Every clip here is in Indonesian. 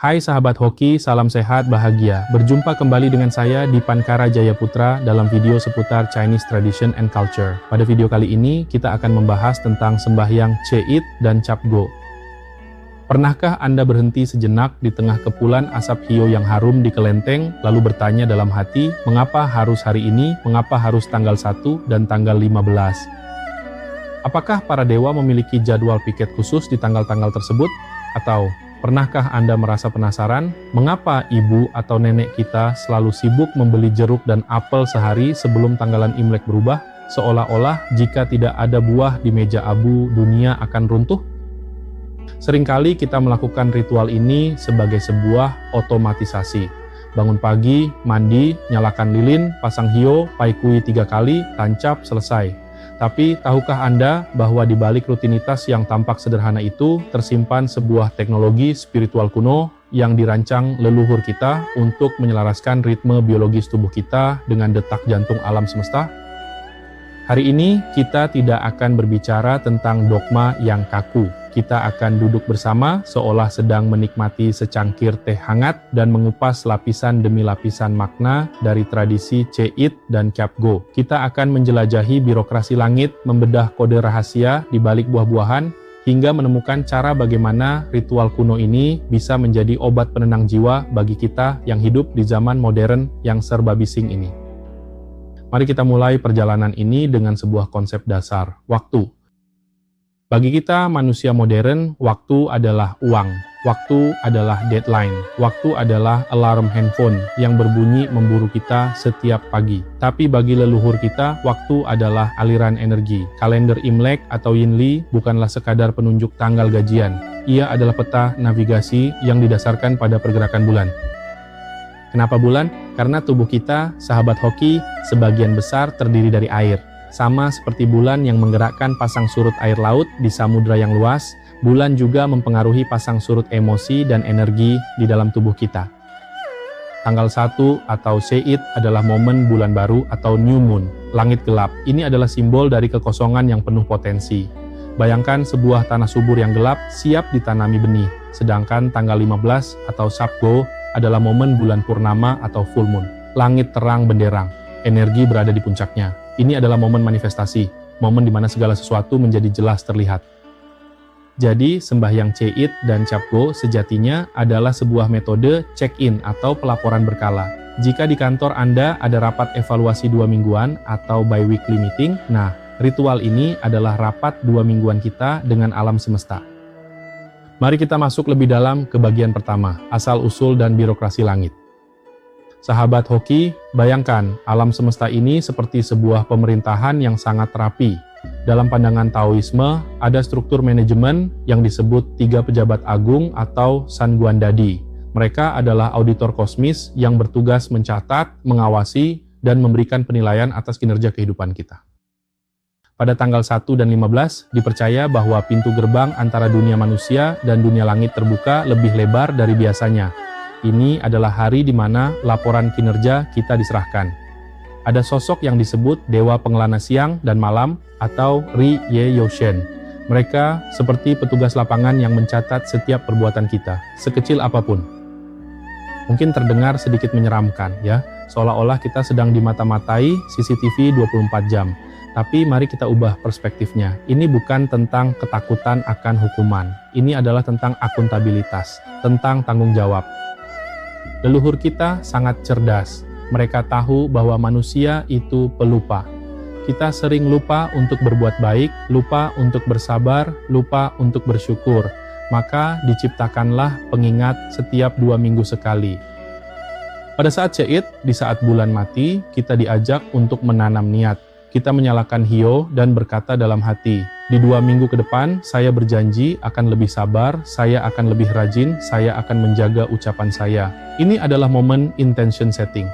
Hai sahabat hoki, salam sehat, bahagia. Berjumpa kembali dengan saya Dipan Kara Jayaputra dalam video seputar Chinese Tradition and Culture. Pada video kali ini, kita akan membahas tentang sembahyang Che'it dan Cap Go. Pernahkah Anda berhenti sejenak di tengah kepulan asap hio yang harum di kelenteng, lalu bertanya dalam hati, mengapa harus hari ini, mengapa harus tanggal 1 dan tanggal 15? Apakah para dewa memiliki jadwal piket khusus di tanggal-tanggal tersebut? Atau pernahkah Anda merasa penasaran, mengapa ibu atau nenek kita selalu sibuk membeli jeruk dan apel sehari sebelum tanggalan Imlek berubah, seolah-olah jika tidak ada buah di meja abu, dunia akan runtuh? Seringkali kita melakukan ritual ini sebagai sebuah otomatisasi. Bangun pagi, mandi, nyalakan lilin, pasang hio, paikui 3 kali, tancap, selesai. Tapi tahukah Anda bahwa di balik rutinitas yang tampak sederhana itu tersimpan sebuah teknologi spiritual kuno yang dirancang leluhur kita untuk menyelaraskan ritme biologis tubuh kita dengan detak jantung alam semesta? Hari ini kita tidak akan berbicara tentang dogma yang kaku. Kita akan duduk bersama seolah sedang menikmati secangkir teh hangat dan mengupas lapisan demi lapisan makna dari tradisi Che'it dan Cap Go. Kita akan menjelajahi birokrasi langit, membedah kode rahasia di balik buah-buahan, hingga menemukan cara bagaimana ritual kuno ini bisa menjadi obat penenang jiwa bagi kita yang hidup di zaman modern yang serba bising ini. Mari kita mulai perjalanan ini dengan sebuah konsep dasar, waktu. Bagi kita manusia modern, waktu adalah uang, waktu adalah deadline, waktu adalah alarm handphone yang berbunyi memburu kita setiap pagi. Tapi bagi leluhur kita, waktu adalah aliran energi. Kalender Imlek atau Yinli bukanlah sekadar penunjuk tanggal gajian. Ia adalah peta navigasi yang didasarkan pada pergerakan bulan. Kenapa bulan? Karena tubuh kita, sahabat hoki, sebagian besar terdiri dari air. Sama seperti bulan yang menggerakkan pasang surut air laut di samudra yang luas, bulan juga mempengaruhi pasang surut emosi dan energi di dalam tubuh kita. Tanggal 1 atau Che'it adalah momen bulan baru atau new moon, langit gelap. Ini adalah simbol dari kekosongan yang penuh potensi. Bayangkan sebuah tanah subur yang gelap siap ditanami benih, sedangkan tanggal 15 atau Cap Go adalah momen bulan purnama atau full moon. Langit terang benderang, energi berada di puncaknya. Ini adalah momen manifestasi, momen di mana segala sesuatu menjadi jelas terlihat. Jadi, sembahyang Che'it dan Cap Go sejatinya adalah sebuah metode check-in atau pelaporan berkala. Jika di kantor Anda ada rapat evaluasi 2 mingguan atau bi-weekly meeting, nah, ritual ini adalah rapat 2 mingguan kita dengan alam semesta. Mari kita masuk lebih dalam ke bagian pertama, asal-usul dan birokrasi langit. Sahabat hoki, bayangkan alam semesta ini seperti sebuah pemerintahan yang sangat rapi. Dalam pandangan Taoisme, ada struktur manajemen yang disebut 3 pejabat agung atau Sanguandadi. Mereka adalah auditor kosmis yang bertugas mencatat, mengawasi, dan memberikan penilaian atas kinerja kehidupan kita. Pada tanggal 1 dan 15, dipercaya bahwa pintu gerbang antara dunia manusia dan dunia langit terbuka lebih lebar dari biasanya. Ini adalah hari di mana laporan kinerja kita diserahkan. Ada sosok yang disebut Dewa Pengelana Siang dan Malam atau Ri Ye Yoshen. Mereka seperti petugas lapangan yang mencatat setiap perbuatan kita, sekecil apapun. Mungkin terdengar sedikit menyeramkan, ya, seolah-olah kita sedang dimata-matai CCTV 24 jam. Tapi mari kita ubah perspektifnya. Ini bukan tentang ketakutan akan hukuman. Ini adalah tentang akuntabilitas, tentang tanggung jawab. Leluhur kita sangat cerdas. Mereka tahu bahwa manusia itu pelupa. Kita sering lupa untuk berbuat baik, lupa untuk bersabar, lupa untuk bersyukur. Maka diciptakanlah pengingat setiap 2 minggu sekali. Pada saat Che'it, di saat bulan mati, kita diajak untuk menanam niat. Kita menyalakan hio dan berkata dalam hati, di 2 minggu ke depan, saya berjanji akan lebih sabar, saya akan lebih rajin, saya akan menjaga ucapan saya. Ini adalah momen intention setting.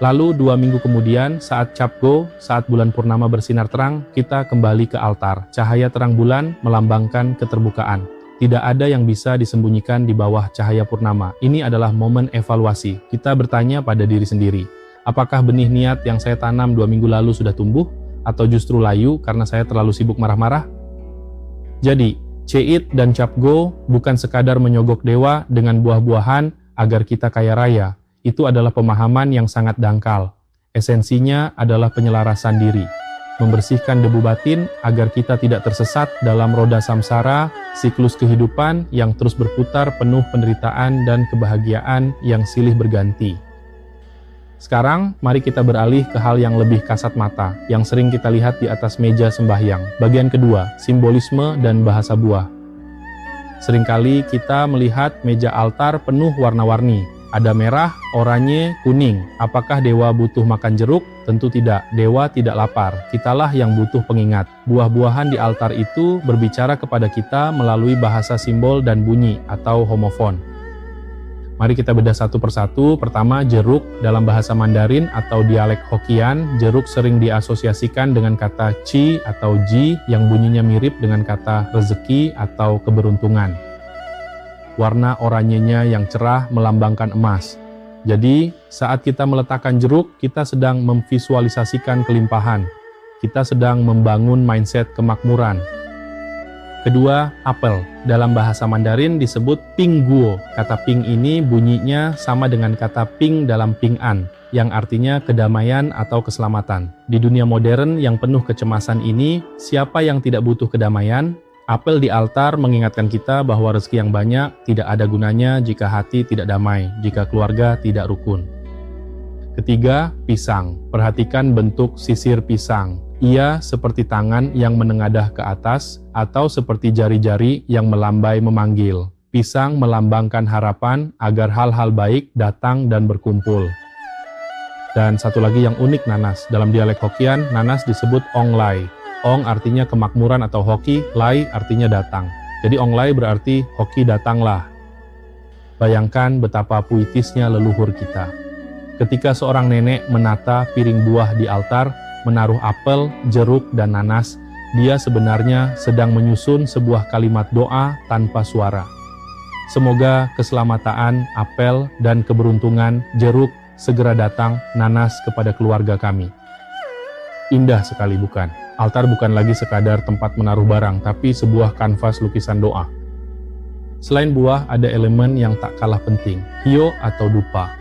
Lalu 2 minggu kemudian, saat Cap Go, saat bulan purnama bersinar terang, kita kembali ke altar. Cahaya terang bulan melambangkan keterbukaan. Tidak ada yang bisa disembunyikan di bawah cahaya purnama. Ini adalah momen evaluasi. Kita bertanya pada diri sendiri. Apakah benih niat yang saya tanam 2 minggu lalu sudah tumbuh? Atau justru layu karena saya terlalu sibuk marah-marah? Jadi, Ceit dan Cap Go bukan sekadar menyogok dewa dengan buah-buahan agar kita kaya raya. Itu adalah pemahaman yang sangat dangkal. Esensinya adalah penyelarasan diri, membersihkan debu batin agar kita tidak tersesat dalam roda samsara, siklus kehidupan yang terus berputar penuh penderitaan dan kebahagiaan yang silih berganti. Sekarang, mari kita beralih ke hal yang lebih kasat mata, yang sering kita lihat di atas meja sembahyang. Bagian kedua, simbolisme dan bahasa buah. Seringkali kita melihat meja altar penuh warna-warni. Ada merah, oranye, kuning. Apakah dewa butuh makan jeruk? Tentu tidak. Dewa tidak lapar. Kitalah yang butuh pengingat. Buah-buahan di altar itu berbicara kepada kita melalui bahasa simbol dan bunyi atau homofon. Mari kita bedah satu persatu. Pertama, jeruk. Dalam bahasa Mandarin atau dialek Hokkien, jeruk sering diasosiasikan dengan kata chi atau ji yang bunyinya mirip dengan kata rezeki atau keberuntungan. Warna oranyenya yang cerah melambangkan emas. Jadi, saat kita meletakkan jeruk, kita sedang memvisualisasikan kelimpahan. Kita sedang membangun mindset kemakmuran. Kedua, apel. Dalam bahasa Mandarin disebut ping guo. Kata ping ini bunyinya sama dengan kata ping dalam ping an, yang artinya kedamaian atau keselamatan. Di dunia modern yang penuh kecemasan ini, siapa yang tidak butuh kedamaian? Apel di altar mengingatkan kita bahwa rezeki yang banyak tidak ada gunanya jika hati tidak damai, jika keluarga tidak rukun. Ketiga, pisang. Perhatikan bentuk sisir pisang. Ia seperti tangan yang menengadah ke atas atau seperti jari-jari yang melambai memanggil. Pisang melambangkan harapan agar hal-hal baik datang dan berkumpul. Dan satu lagi yang unik nanas. Dalam dialek Hokkien, nanas disebut ong lai. Ong artinya kemakmuran atau hoki, lai artinya datang. Jadi ong lai berarti hoki datanglah. Bayangkan betapa puitisnya leluhur kita. Ketika seorang nenek menata piring buah di altar, menaruh apel, jeruk, dan nanas, dia sebenarnya sedang menyusun sebuah kalimat doa tanpa suara. Semoga keselamatan, apel, dan keberuntungan jeruk segera datang, nanas kepada keluarga kami. Indah sekali bukan? Altar bukan lagi sekadar tempat menaruh barang, tapi sebuah kanvas lukisan doa. Selain buah, ada elemen yang tak kalah penting, hio atau dupa.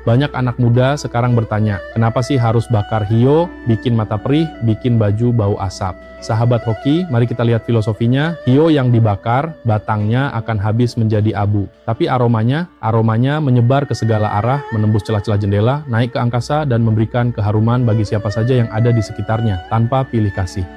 Banyak anak muda sekarang bertanya, kenapa sih harus bakar hio, bikin mata perih, bikin baju bau asap? Sahabat hoki, mari kita lihat filosofinya. Hio yang dibakar, batangnya akan habis menjadi abu. Tapi aromanya menyebar ke segala arah, menembus celah-celah jendela, naik ke angkasa, dan memberikan keharuman bagi siapa saja yang ada di sekitarnya, tanpa pilih kasih.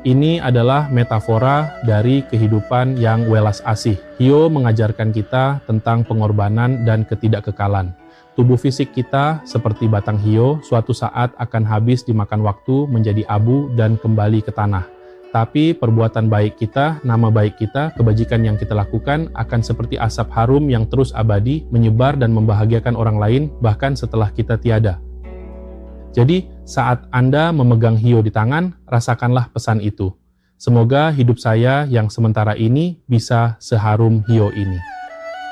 Ini adalah metafora dari kehidupan yang welas asih. Hio mengajarkan kita tentang pengorbanan dan ketidakkekalan. Tubuh fisik kita seperti batang hio suatu saat akan habis dimakan waktu menjadi abu dan kembali ke tanah. Tapi perbuatan baik kita, nama baik kita, kebajikan yang kita lakukan akan seperti asap harum yang terus abadi, menyebar dan membahagiakan orang lain bahkan setelah kita tiada. Jadi saat Anda memegang hio di tangan, rasakanlah pesan itu. Semoga hidup saya yang sementara ini bisa seharum hio ini.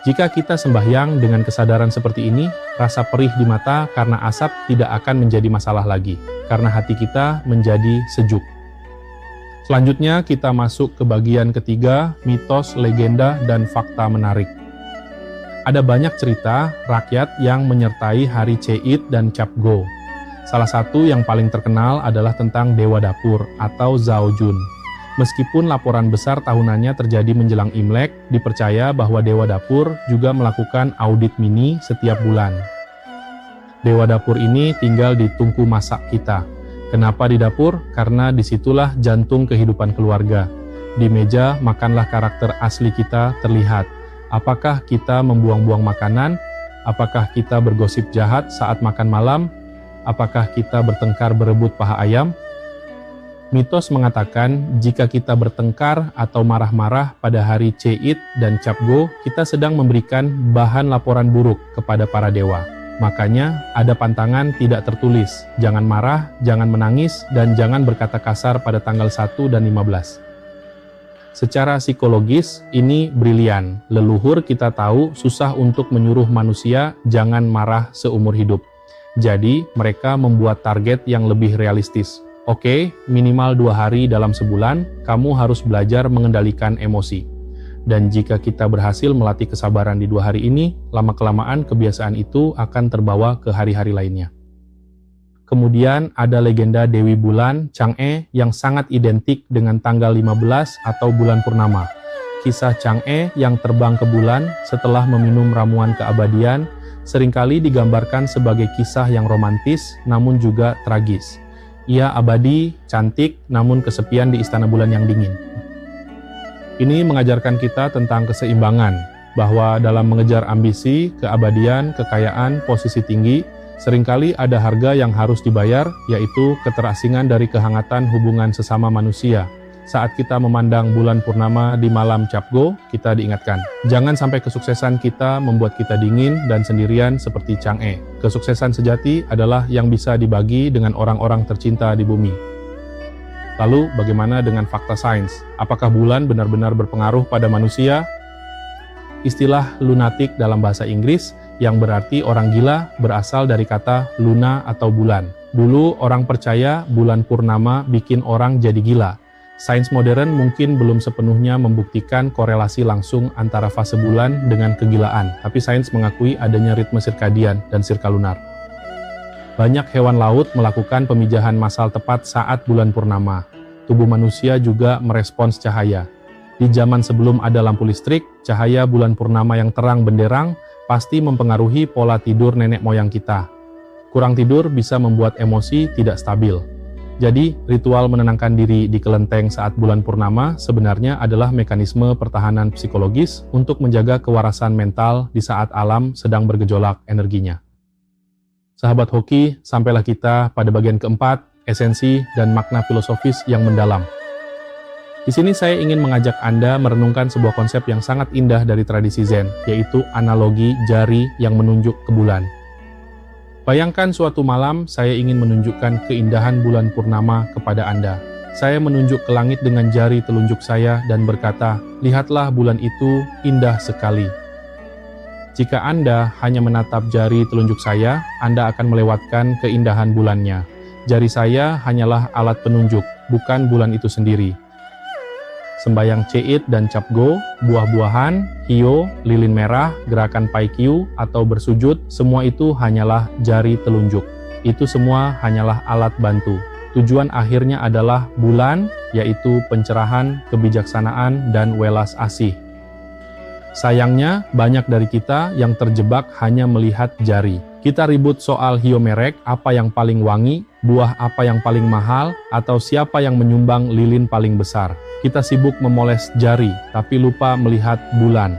Jika kita sembahyang dengan kesadaran seperti ini, rasa perih di mata karena asap tidak akan menjadi masalah lagi, karena hati kita menjadi sejuk. Selanjutnya kita masuk ke bagian ketiga, mitos, legenda, dan fakta menarik. Ada banyak cerita rakyat yang menyertai hari Ceit dan Cap Go. Salah satu yang paling terkenal adalah tentang Dewa Dapur atau Zhao Jun. Meskipun laporan besar tahunannya terjadi menjelang Imlek, dipercaya bahwa Dewa Dapur juga melakukan audit mini setiap bulan. Dewa Dapur ini tinggal di tungku masak kita. Kenapa di dapur? Karena disitulah jantung kehidupan keluarga. Di meja, makanlah karakter asli kita terlihat. Apakah kita membuang-buang makanan? Apakah kita bergosip jahat saat makan malam? Apakah kita bertengkar berebut paha ayam? Mitos mengatakan jika kita bertengkar atau marah-marah pada hari Ceit dan Cap Go, kita sedang memberikan bahan laporan buruk kepada para dewa. Makanya ada pantangan tidak tertulis, jangan marah, jangan menangis, dan jangan berkata kasar pada tanggal 1 dan 15. Secara psikologis, ini brilian. Leluhur kita tahu susah untuk menyuruh manusia jangan marah seumur hidup. Jadi, mereka membuat target yang lebih realistis. Oke, minimal 2 hari dalam sebulan, kamu harus belajar mengendalikan emosi. Dan jika kita berhasil melatih kesabaran di 2 hari ini, lama-kelamaan kebiasaan itu akan terbawa ke hari-hari lainnya. Kemudian ada legenda Dewi Bulan, Chang'e, yang sangat identik dengan tanggal 15 atau bulan purnama. Kisah Chang'e yang terbang ke bulan setelah meminum ramuan keabadian seringkali digambarkan sebagai kisah yang romantis namun juga tragis. Ia abadi, cantik, namun kesepian di istana bulan yang dingin. Ini mengajarkan kita tentang keseimbangan, bahwa dalam mengejar ambisi, keabadian, kekayaan, posisi tinggi, seringkali ada harga yang harus dibayar, yaitu keterasingan dari kehangatan hubungan sesama manusia. Saat kita memandang bulan purnama di malam Cap Go, kita diingatkan, jangan sampai kesuksesan kita membuat kita dingin dan sendirian seperti Chang'e. Kesuksesan sejati adalah yang bisa dibagi dengan orang-orang tercinta di bumi. Lalu, bagaimana dengan fakta sains? Apakah bulan benar-benar berpengaruh pada manusia? Istilah lunatic dalam bahasa Inggris yang berarti orang gila berasal dari kata luna atau bulan. Dulu orang percaya bulan purnama bikin orang jadi gila. Sains modern mungkin belum sepenuhnya membuktikan korelasi langsung antara fase bulan dengan kegilaan, tapi sains mengakui adanya ritme sirkadian dan sirkalunar. Banyak hewan laut melakukan pemijahan massal tepat saat bulan purnama. Tubuh manusia juga merespons cahaya. Di zaman sebelum ada lampu listrik, cahaya bulan purnama yang terang benderang pasti mempengaruhi pola tidur nenek moyang kita. Kurang tidur bisa membuat emosi tidak stabil. Jadi, ritual menenangkan diri di kelenteng saat bulan purnama sebenarnya adalah mekanisme pertahanan psikologis untuk menjaga kewarasan mental di saat alam sedang bergejolak energinya. Sahabat hoki, sampailah kita pada bagian keempat, esensi dan makna filosofis yang mendalam. Di sini saya ingin mengajak Anda merenungkan sebuah konsep yang sangat indah dari tradisi Zen, yaitu analogi jari yang menunjuk ke bulan. Bayangkan suatu malam saya ingin menunjukkan keindahan bulan purnama kepada Anda. Saya menunjuk ke langit dengan jari telunjuk saya dan berkata, "Lihatlah bulan itu indah sekali." Jika Anda hanya menatap jari telunjuk saya, Anda akan melewatkan keindahan bulannya. Jari saya hanyalah alat penunjuk, bukan bulan itu sendiri. Sembayang Ceit dan Cap Go, buah-buahan, hio, lilin merah, gerakan Paikyu, atau bersujud, semua itu hanyalah jari telunjuk. Itu semua hanyalah alat bantu. Tujuan akhirnya adalah bulan, yaitu pencerahan, kebijaksanaan, dan welas asih. Sayangnya, banyak dari kita yang terjebak hanya melihat jari. Kita ribut soal hio merek, apa yang paling wangi, buah apa yang paling mahal, atau siapa yang menyumbang lilin paling besar. Kita sibuk memoles jari, tapi lupa melihat bulan.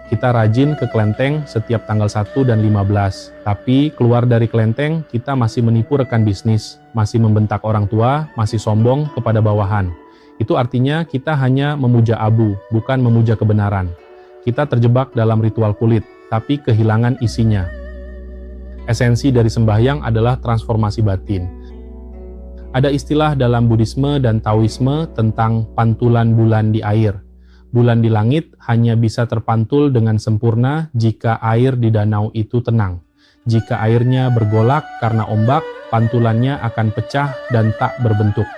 Kita rajin ke kelenteng setiap tanggal 1 dan 15, tapi keluar dari kelenteng, kita masih menipu rekan bisnis, masih membentak orang tua, masih sombong kepada bawahan. Itu artinya kita hanya memuja abu, bukan memuja kebenaran. Kita terjebak dalam ritual kulit, tapi kehilangan isinya. Esensi dari sembahyang adalah transformasi batin. Ada istilah dalam Buddhisme dan Taoisme tentang pantulan bulan di air. Bulan di langit hanya bisa terpantul dengan sempurna jika air di danau itu tenang. Jika airnya bergolak karena ombak, pantulannya akan pecah dan tak berbentuk.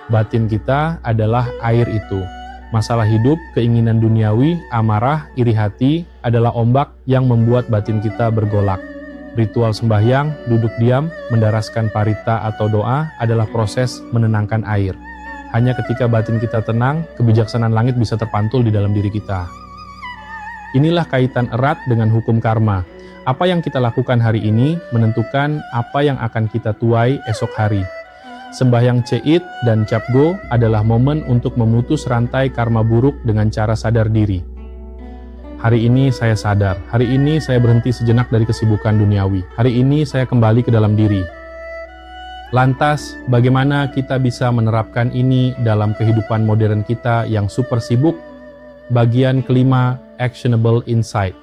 Batin kita adalah air itu. Masalah hidup, keinginan duniawi, amarah, iri hati adalah ombak yang membuat batin kita bergolak. Ritual sembahyang, duduk diam, mendaraskan parita atau doa adalah proses menenangkan air. Hanya ketika batin kita tenang, kebijaksanaan langit bisa terpantul di dalam diri kita. Inilah kaitan erat dengan hukum karma. Apa yang kita lakukan hari ini menentukan apa yang akan kita tuai esok hari. Sembahyang Ceit dan Cap Go adalah momen untuk memutus rantai karma buruk dengan cara sadar diri. Hari ini saya sadar, hari ini saya berhenti sejenak dari kesibukan duniawi. Hari ini saya kembali ke dalam diri. Lantas, bagaimana kita bisa menerapkan ini dalam kehidupan modern kita yang super sibuk? Bagian kelima, actionable insight.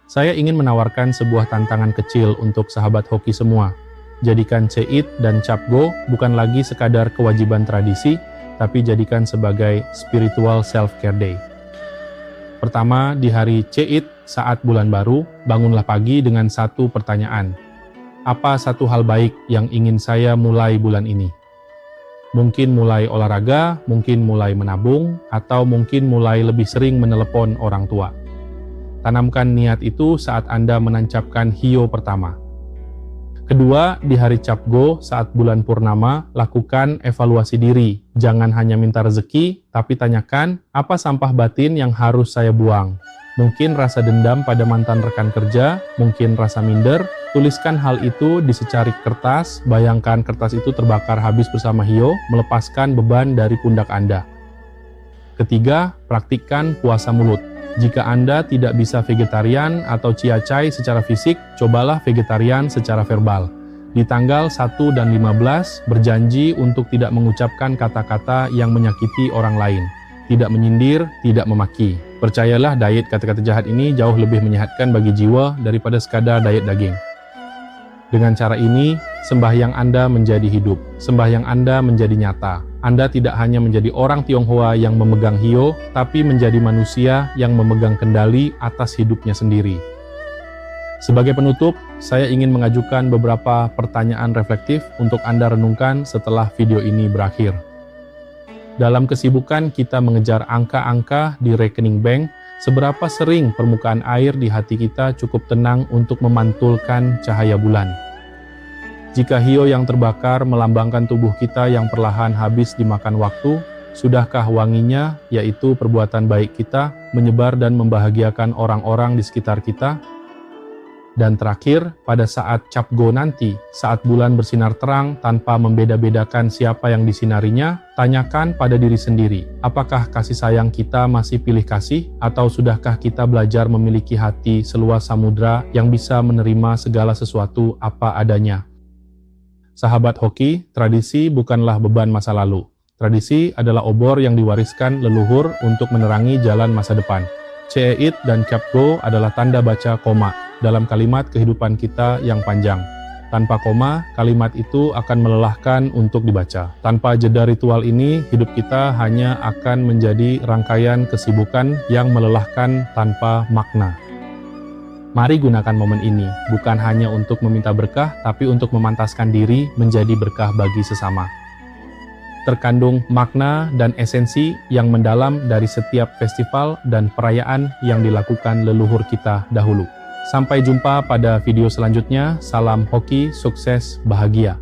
Saya ingin menawarkan sebuah tantangan kecil untuk sahabat hoki semua. Jadikan Ceit dan Cap Go bukan lagi sekadar kewajiban tradisi, tapi jadikan sebagai spiritual self-care day. Pertama, di hari Ceit saat bulan baru, bangunlah pagi dengan satu pertanyaan. Apa satu hal baik yang ingin saya mulai bulan ini? Mungkin mulai olahraga, mungkin mulai menabung, atau mungkin mulai lebih sering menelepon orang tua. Tanamkan niat itu saat Anda menancapkan hio pertama. Kedua, di hari Cap Go saat bulan purnama, lakukan evaluasi diri. Jangan hanya minta rezeki, tapi tanyakan, apa sampah batin yang harus saya buang? Mungkin rasa dendam pada mantan rekan kerja, mungkin rasa minder. Tuliskan hal itu di secarik kertas, bayangkan kertas itu terbakar habis bersama hio, melepaskan beban dari pundak Anda. Ketiga, praktikkan puasa mulut. Jika Anda tidak bisa vegetarian atau ciacai secara fisik, cobalah vegetarian secara verbal. Di tanggal 1 dan 15, berjanji untuk tidak mengucapkan kata-kata yang menyakiti orang lain. Tidak menyindir, tidak memaki. Percayalah, diet kata-kata jahat ini jauh lebih menyehatkan bagi jiwa daripada sekadar diet daging. Dengan cara ini, sembahyang Anda menjadi hidup, sembahyang Anda menjadi nyata. Anda tidak hanya menjadi orang Tionghoa yang memegang hio, tapi menjadi manusia yang memegang kendali atas hidupnya sendiri. Sebagai penutup, saya ingin mengajukan beberapa pertanyaan reflektif untuk Anda renungkan setelah video ini berakhir. Dalam kesibukan kita mengejar angka-angka di rekening bank, seberapa sering permukaan air di hati kita cukup tenang untuk memantulkan cahaya bulan? Jika hio yang terbakar melambangkan tubuh kita yang perlahan habis dimakan waktu, sudahkah wanginya, yaitu perbuatan baik kita, menyebar dan membahagiakan orang-orang di sekitar kita? Dan terakhir, pada saat Cap Go nanti, saat bulan bersinar terang tanpa membeda-bedakan siapa yang disinarinya, tanyakan pada diri sendiri, apakah kasih sayang kita masih pilih kasih, atau sudahkah kita belajar memiliki hati seluas samudra yang bisa menerima segala sesuatu apa adanya? Sahabat hoki, tradisi bukanlah beban masa lalu. Tradisi adalah obor yang diwariskan leluhur untuk menerangi jalan masa depan. Ceeit dan Cap Go adalah tanda baca koma dalam kalimat kehidupan kita yang panjang. Tanpa koma, kalimat itu akan melelahkan untuk dibaca. Tanpa jeda ritual ini, hidup kita hanya akan menjadi rangkaian kesibukan yang melelahkan tanpa makna. Mari gunakan momen ini, bukan hanya untuk meminta berkah, tapi untuk memantaskan diri menjadi berkah bagi sesama. Terkandung makna dan esensi yang mendalam dari setiap festival dan perayaan yang dilakukan leluhur kita dahulu. Sampai jumpa pada video selanjutnya. Salam hoki, sukses, bahagia.